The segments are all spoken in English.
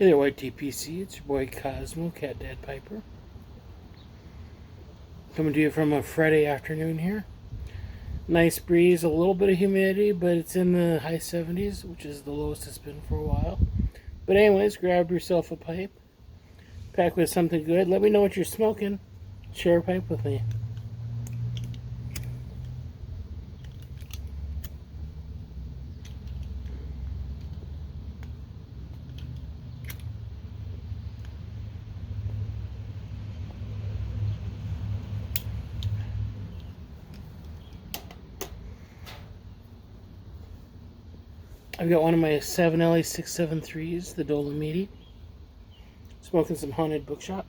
Hey there, White TPC. It's your boy Cosmo, Cat Dad Piper. Coming to you from a Friday afternoon here. Nice breeze, a little bit of humidity, but it's in the high 70s, which is the lowest it's been for a while. But anyways, grab yourself a pipe, pack with something good. Let me know what you're smoking. Share a pipe with me. I've got one of my Savinelli 673s, the Dolomitti. Smoking some Haunted Bookshop.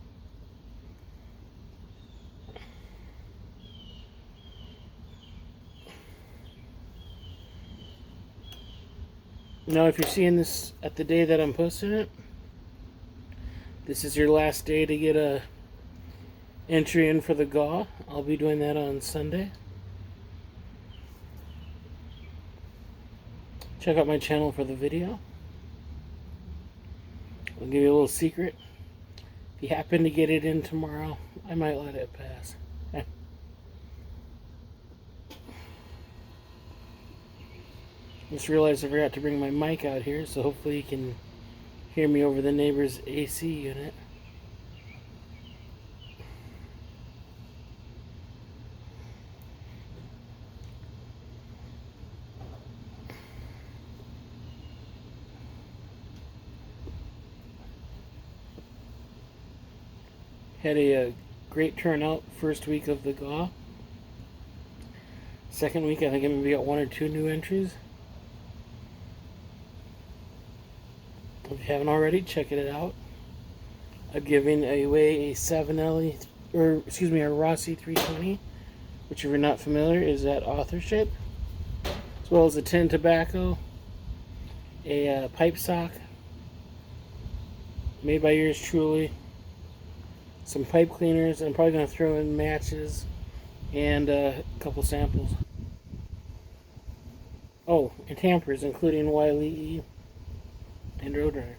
Now, if you're seeing this at the day that I'm posting it, this is your last day to get a entry in for the GAW. I'll be doing that on Sunday. Check out my channel for the video. I'll give you a little secret. If you happen to get it in tomorrow, I might let it pass. Just realized I forgot to bring my mic out here, so hopefully you can hear me over the neighbor's AC unit. Had a great turnout first week of the GAW. Second week, I think I maybe got one or two new entries. If you haven't already, check it out. I'm giving away a Savinelli, a Rossi 320, which if you're not familiar is that authorship, as well as a tin tobacco, a pipe sock made by yours truly, some pipe cleaners, and I'm probably going to throw in matches and a couple samples. Oh, and tampers, including Wiley and road runner.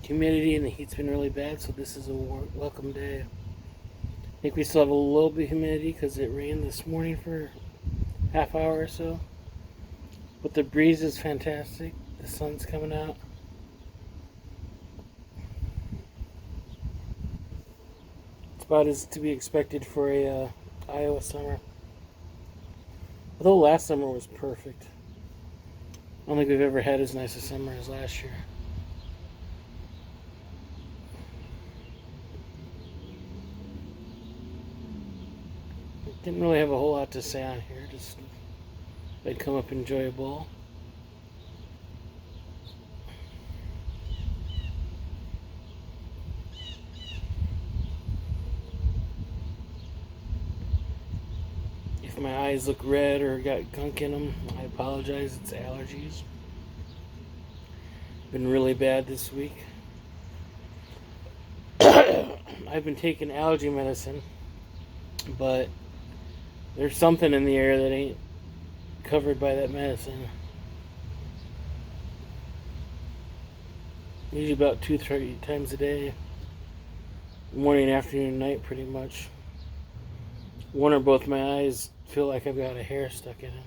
Humidity and the heat's been really bad, so this is a welcome day. I think we still have a little bit of humidity because it rained this morning for half hour or so. But the breeze is fantastic. The sun's coming out. It's about as to be expected for a Iowa summer. Although last summer was perfect. I don't think we've ever had as nice a summer as last year. Didn't really have a whole lot to say on here. Just I'd come up and enjoy a bowl. If my eyes look red or got gunk in them, I apologize. It's allergies. Been really bad this week. I've been taking allergy medicine, but there's something in the air that ain't covered by that medicine. Usually about 2-3 times a day. Morning, afternoon, night pretty much. One or both my eyes feel like I've got a hair stuck in them.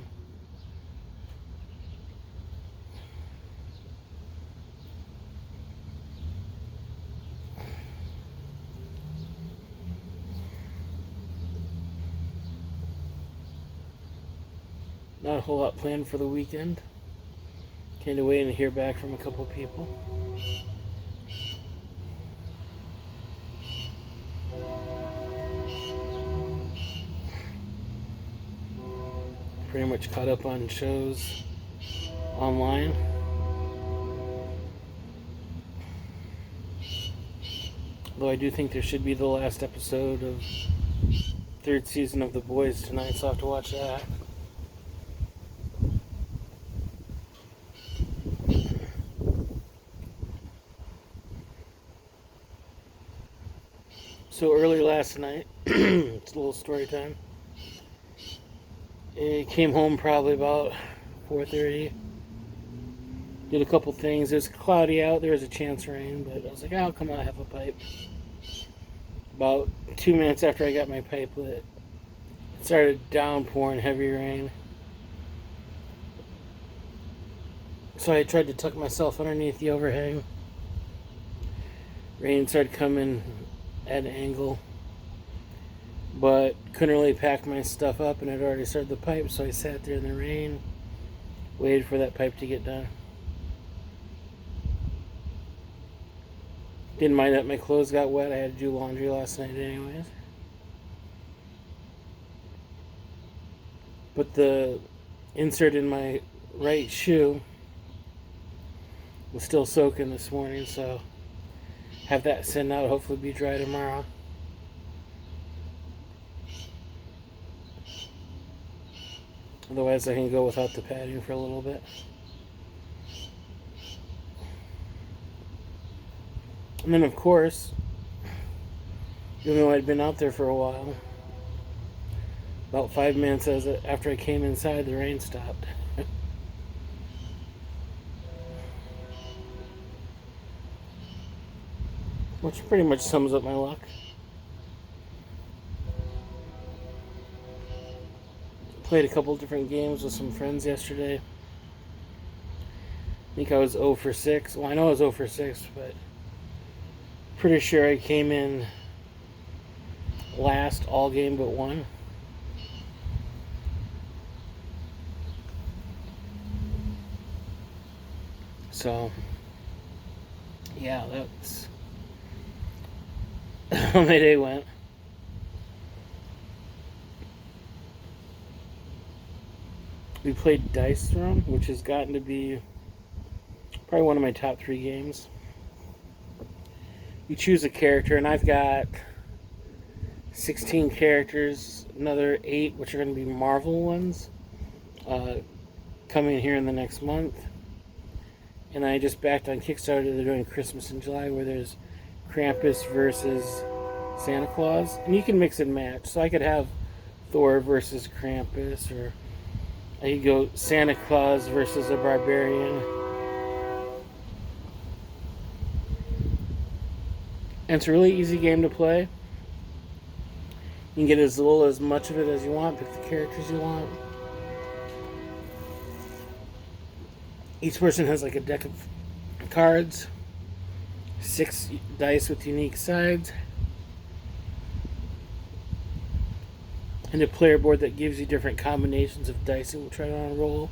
Not a whole lot planned for the weekend. Can't wait to hear back from a couple people. Pretty much caught up on shows online. Though I do think there should be the last episode of third season of The Boys tonight, so I'll have to watch that. So early last night, it's a little story time. I came home probably about 4:30. Did a couple things. It was cloudy out. There was a chance of rain, but I was like, "I'll come out and have a pipe." About 2 minutes after I got my pipe lit, it started downpouring heavy rain. So I tried to tuck myself underneath the overhang. Rain started coming at an angle, but couldn't really pack my stuff up, and I'd already started the pipe, so I sat there in the rain, waited for that pipe to get done. Didn't mind that my clothes got wet. I had to do laundry last night anyways. But the insert in my right shoe was still soaking this morning, so have that sent out, hopefully be dry tomorrow. Otherwise I can go without the padding for a little bit. And then of course, even though I'd been out there for a while, about 5 minutes after I came inside, the rain stopped. Which pretty much sums up my luck. Played a couple different games with some friends yesterday. I think I was 0 for 6. Well, I know I was 0 for 6, but pretty sure I came in last all game but one. So, yeah, that's how my day went. We played Dice Throne, which has gotten to be probably one of my top 3 games. You choose a character, and I've got 16 characters, another 8, which are going to be Marvel ones, coming here in the next month. And I just backed on Kickstarter. They're doing Christmas in July, where there's Krampus versus Santa Claus, and you can mix and match. So I could have Thor versus Krampus, or I could go Santa Claus versus a barbarian. And it's a really easy game to play. You can get as little as much of it as you want, pick the characters you want. Each person has like a deck of cards, 6 dice with unique sides, and a player board that gives you different combinations of dice that will try to unroll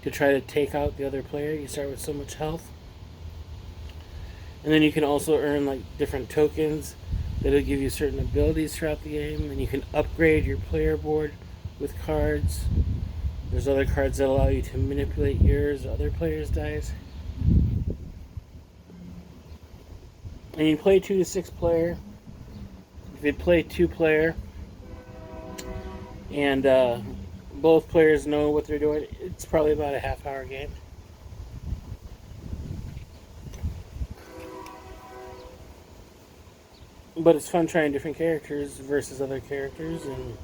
to try to take out the other player. You start with so much health. And then you can also earn like different tokens that'll give you certain abilities throughout the game, and you can upgrade your player board with cards. There's other cards that allow you to manipulate yours or other players' dice. And you play 2 to 6 player. If you play 2 player and both players know what they're doing, it's probably about a half-hour game. But it's fun trying different characters versus other characters, and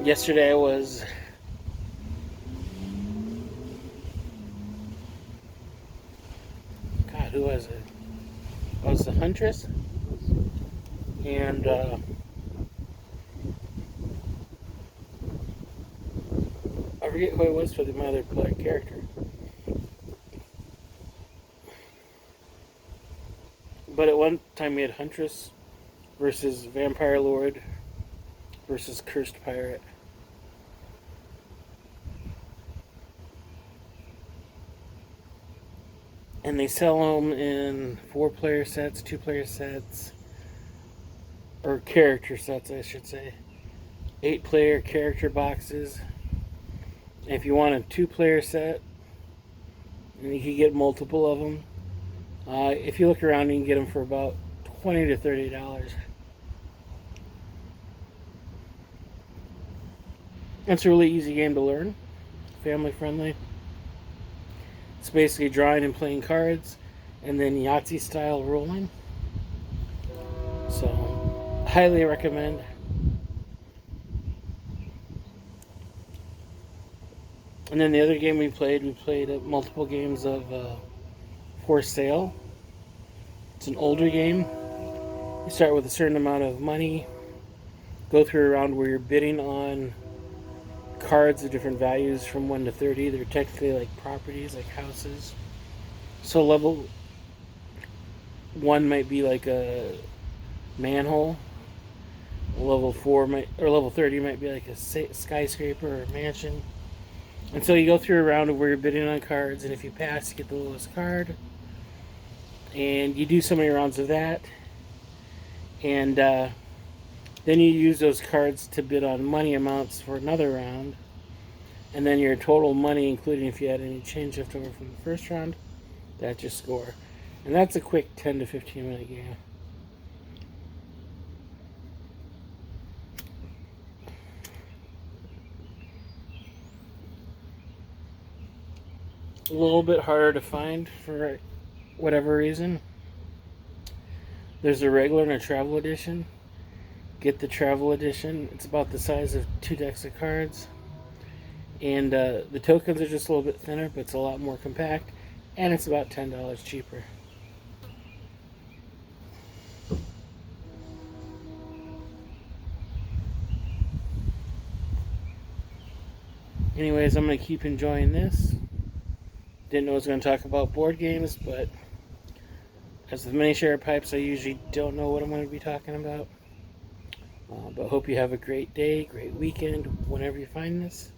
yesterday I was who was it? I was the Huntress, and I forget who it was for my other player character. But at one time we had Huntress versus Vampire Lord versus Cursed Pirate. And they sell them in 4-player sets, 2-player sets, or character sets, I should say. 8-player character boxes. And if you want a 2-player set, and you can get multiple of them. If you look around, you can get them for about $20 to $30. It's a really easy game to learn, family friendly. It's basically drawing and playing cards, and then Yahtzee style rolling. So, highly recommend. And then the other game we played multiple games of For Sale. It's an older game. You start with a certain amount of money, go through a round where you're bidding on cards of different values from 1 to 30. They're technically like properties, like houses. So level 1 might be like a manhole. Level 4 might, or level 30 might be like a skyscraper or a mansion. And so you go through a round of where you're bidding on cards, and if you pass, you get the lowest card. And you do so many rounds of that. And then you use those cards to bid on money amounts for another round. And then your total money, including if you had any change left over from the first round, that's your score. And that's a quick 10 to 15 minute game. A little bit harder to find for whatever reason. There's a regular and a travel edition. Get the travel edition. It's about the size of 2 decks of cards. And the tokens are just a little bit thinner, but it's a lot more compact. And it's about $10 cheaper. Anyways, I'm going to keep enjoying this. Didn't know I was going to talk about board games, but as with many share pipes, I usually don't know what I'm going to be talking about. But hope you have a great day, great weekend, whenever you find this.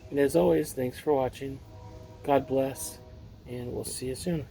And as always, thanks for watching. God bless, and we'll see you soon.